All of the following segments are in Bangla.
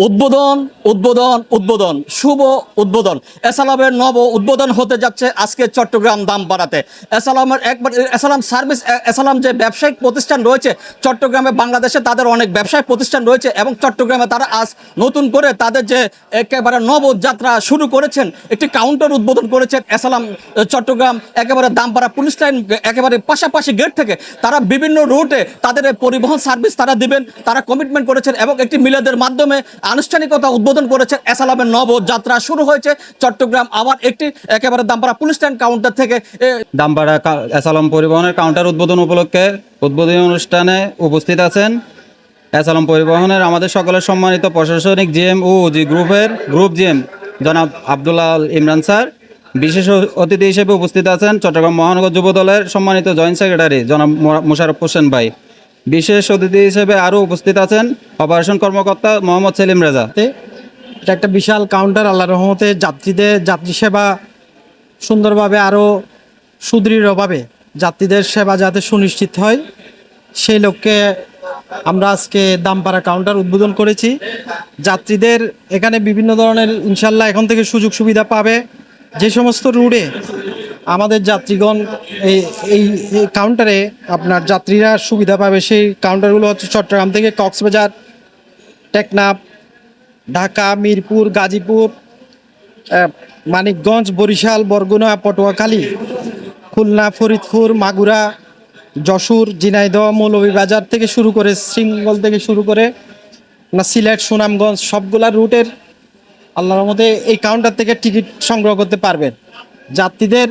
উদ্বোধন উদ্বোধন উদ্বোধন শুভ উদ্বোধন এসালামের নব উদ্বোধন হতে যাচ্ছে আজকে চট্টগ্রাম দামপাড়াতে। এসালামের একবার এসালাম সার্ভিস এসালাম যে ব্যবসায়িক প্রতিষ্ঠান রয়েছে চট্টগ্রামে, বাংলাদেশে তাদের অনেক ব্যবসায়িক প্রতিষ্ঠান রয়েছে এবং চট্টগ্রামে তারা আজ নতুন করে তাদের যে একেবারে নবযাত্রা শুরু করেছেন, একটি কাউন্টার উদ্বোধন করেছেন এসালাম চট্টগ্রাম একেবারে দামপাড়া পুলিশ লাইন একেবারে পাশাপাশি গেট থেকে তারা বিভিন্ন রুটে তাদের পরিবহন সার্ভিস তারা দিবেন, তারা কমিটমেন্ট করেছেন এবং একটি মিলাদের মাধ্যমে আনুষ্ঠানিকতা উদ্বোধন করেছেন। এসালামের নবযাত্রা শুরু হয়েছে চট্টগ্রাম আবার একটি একেবারে দামপাড়া পুলিশ লাইন কাউন্টার থেকে। দামপাড়া এসালাম পরিবহনের কাউন্টার উদ্বোধন উপলক্ষে উদ্বোধনী অনুষ্ঠানে উপস্থিত আছেন এসালাম পরিবহনের আমাদের সকলের সম্মানিত প্রশাসনিক জিএম ও জি গ্রুপের গ্রুপ জিএম জনাব আব্দুল্লাহ ইমরান স্যার। বিশেষ অতিথি হিসেবে উপস্থিত আছেন চট্টগ্রাম মহানগর যুব দলের সম্মানিত জয়েন্ট সেক্রেটারি জনাব মোশাররফ হোসেন ভাই। বিশেষ অতিথি হিসেবে আরও উপস্থিত আছেন অপারেশন কর্মকর্তা মোহাম্মদ সেলিম রেজা। এটা একটা বিশাল কাউন্টার, আল্লাহর রহমতে যাত্রী সেবা সুন্দরভাবে আরও সুদৃঢ়ভাবে যাত্রীদের সেবা যাতে সুনিশ্চিত হয় সেই লক্ষ্যে আমরা আজকে দামপাড়া কাউন্টার উদ্বোধন করেছি। যাত্রীদের এখানে বিভিন্ন ধরনের ইনশাল্লাহ এখন থেকে সুযোগ সুবিধা পাবে। যে সমস্ত রুটে আমাদের যাত্রীগণ এই কাউন্টারে আপনার যাত্রীরা সুবিধা পাবে সেই কাউন্টারগুলো হচ্ছে চট্টগ্রাম থেকে কক্সবাজার, টেকনাফ, ঢাকা, মিরপুর, গাজীপুর, মানিকগঞ্জ, বরিশাল, বরগুনা, পটুয়াখালী, খুলনা, ফরিদপুর, মাগুরা, যশোর, ঝিনাইদহ, মৌলভীবাজার থেকে শুরু করে শৃঙ্খল থেকে শুরু করে সিলেট, সুনামগঞ্জ সবগুলা রুটের আল্লাহর মধ্যে এই কাউন্টার থেকে টিকিট সংগ্রহ করতে পারবেন। যাত্রীদের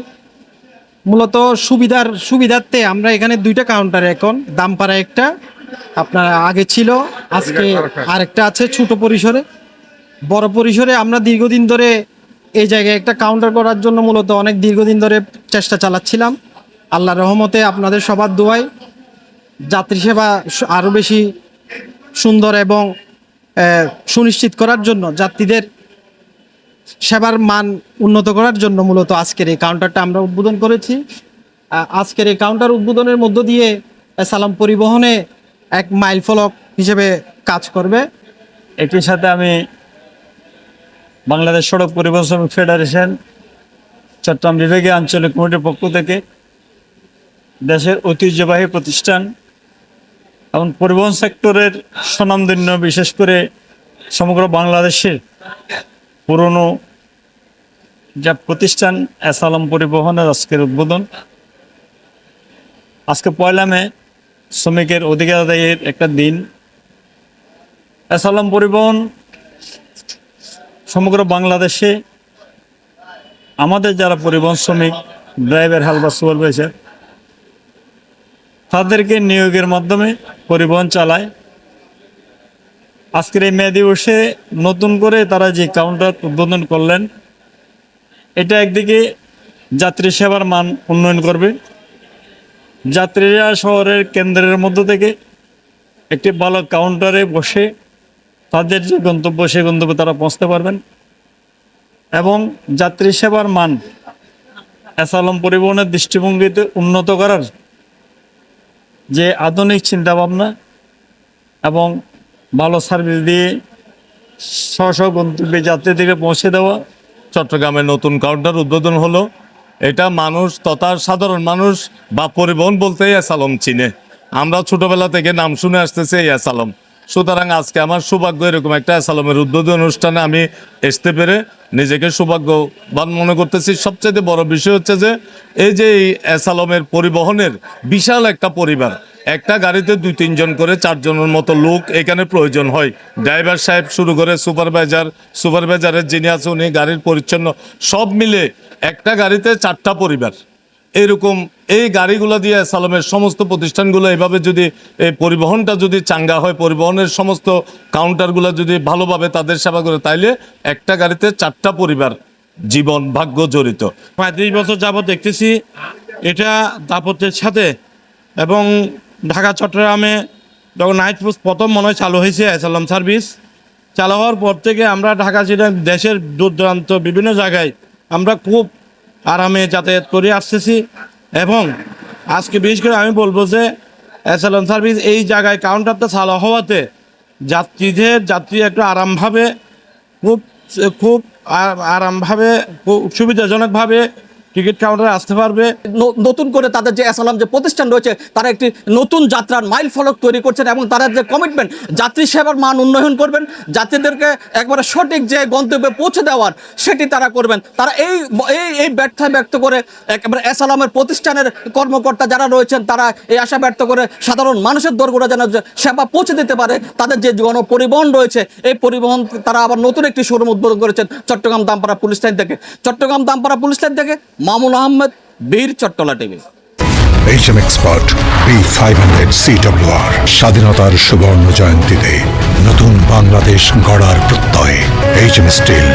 মূলত সুবিধার্থে আমরা এখানে দুইটা কাউন্টারে, এখন দামপাড়া একটা আপনার আগে ছিল, আজকে আরেকটা আছে ছোট পরিসরে। বড় পরিসরে আমরা দীর্ঘদিন ধরে এই জায়গায় একটা কাউন্টার করার জন্য মূলত অনেক দীর্ঘদিন ধরে চেষ্টা চালাচ্ছিলাম। আল্লাহর রহমতে আপনাদের সবার দোয়ায় যাত্রী সেবা আরও বেশি সুন্দর এবং সুনিশ্চিত করার জন্য, যাত্রীদের সেবার মান উন্নত করার জন্য মূলত আজকের এই কাউন্টারটা আমরা উদ্বোধন করেছি। আজকের এই কাউন্টার উদ্বোধনের মধ্য দিয়ে সালাম পরিবহনে এক মাইল ফলক হিসেবে কাজ করবে। একই সাথে আমি বাংলাদেশ সড়ক পরিবহন শ্রমিক ফেডারেশন চট্টগ্রাম বিভাগীয় আঞ্চলিক কমিটির পক্ষ থেকে দেশের ঐতিহ্যবাহী প্রতিষ্ঠান এবং পরিবহন সেক্টরের স্বনামধন্য, বিশেষ করে সমগ্র বাংলাদেশের পুরনো যা প্রতিষ্ঠান এসালাম পরিবহনের আজকের উদ্বোধন। আজকে 1 মে শ্রমিকের অধিকার আদায়ের একটা দিন। এসালাম পরিবহন সমগ্র বাংলাদেশে আমাদের যারা পরিবহন শ্রমিক, ড্রাইভার, হেল্পার, সুপারভাইজার তাদেরকে নিয়োগের মাধ্যমে পরিবহন চালায়। আজকের এই মে দিবসে নতুন করে তারা যে কাউন্টার উদ্বোধন করলেন, এটা একদিকে যাত্রী সেবার মান উন্নয়ন করবে। যাত্রীরা শহরের কেন্দ্রের মধ্য থেকে একটি ভালো কাউন্টারে বসে তাদের যে গন্তব্য সেই গন্তব্যে তারা পৌঁছতে পারবেন এবং যাত্রী সেবার মান এসালাম পরিবহনের দৃষ্টিভঙ্গিতে উন্নত করার যে আধুনিক চিন্তাভাবনা এবং ভালো সার্ভিস দিয়ে স্ব গন্তব্যে যাত্রীদেরকে পৌঁছে দেওয়া। চট্টগ্রামের নতুন কাউন্টার উদ্বোধন হলো। এটা মানুষ তথা সাধারণ মানুষ বা পরিবহন বলতেই এসালাম চিনে। আমরা ছোটবেলা থেকে নাম শুনে আসতেছি এই এসালাম। সুতরাং আজকে আমার সৌভাগ্য এরকম একটা এসালামের উদ্বোধন অনুষ্ঠানে আমি আসতে পেরে নিজেকে সৌভাগ্যবান মনে করতেছি। সবচেয়ে বড় বিষয় হচ্ছে যে এই যে এই এসালামের পরিবহনের বিশাল একটা পরিবার, একটা গাড়িতে 2-3 জন করে 4 জনের মতো লোক এখানে প্রয়োজন হয়। ড্রাইভার সাহেব শুরু করে সুপারভাইজারের যিনি আছে উনি, গাড়ির পরিচ্ছন্ন, সব মিলে একটা গাড়িতে 4টা পরিবার। এরকম এই গাড়িগুলো দিয়ে এসালামের সমস্ত প্রতিষ্ঠানগুলো এভাবে যদি এই পরিবহনটা যদি চাঙ্গা হয়, পরিবহনের সমস্ত কাউন্টারগুলো যদি ভালোভাবে তাদের সেবা করে, তাইলে একটা গাড়িতে 4টা পরিবার জীবন ভাগ্য জড়িত। 35 বছর যাবৎ দেখতেছি এটা দাপত্যের সাথে। এবং ঢাকা চট্টগ্রামে যখন নাইট পোস্ট প্রথম মনে হয় চালু হয়েছে এসালাম সার্ভিস, চালু হওয়ার পর থেকে আমরা ঢাকা জেলার দেশের দূর দূরান্ত বিভিন্ন জায়গায় আমরা খুব আরামে যাতায়াত করে আসতেছি। এবং আজকে বিশেষ করে আমি বলবো যে এসালাম সার্ভিস এই জায়গায় কাউন্টারটা চালু হওয়াতে যাত্রী একটু আরামভাবে খুব খুব আরামভাবে খুব সুবিধাজনকভাবে টিকিট কাউন্টারে আসতে পারবে। নতুন করে তাদের যে এসালাম যে প্রতিষ্ঠান রয়েছে তারা একটি নতুন যাত্রার মাইল ফলক তৈরি করছেন এবং তাদের যে কমিটমেন্ট যাত্রী সেবার মান উন্নয়ন করবেন, যাত্রীদেরকে একবারে সঠিক যে গন্তব্যে পৌঁছে দেওয়ার সেটি তারা করবেন। তারা এই ব্যক্ত করে একেবারে এসালামের প্রতিষ্ঠানের কর্মকর্তা যারা রয়েছেন তারা এই আশা ব্যক্ত করে সাধারণ মানুষের দোরগোড়া যেন সেবা পৌঁছে দিতে পারে। তাদের যে গণপরিবহন রয়েছে এই পরিবহন তারা আবার নতুন একটি শোরুম উদ্বোধন করেছেন চট্টগ্রাম দামপাড়া পুলিশ লাইন থেকে। চট্টগ্রাম দামপাড়া পুলিশ লাইন থেকে মামুন আহমেদ, বীর Chattala TV. HM Expert B500 CWR স্বাধীনতার সুবর্ণ জয়ন্তীতে নতুন বাংলাদেশ গড়ার প্রত্যয় HM Steel।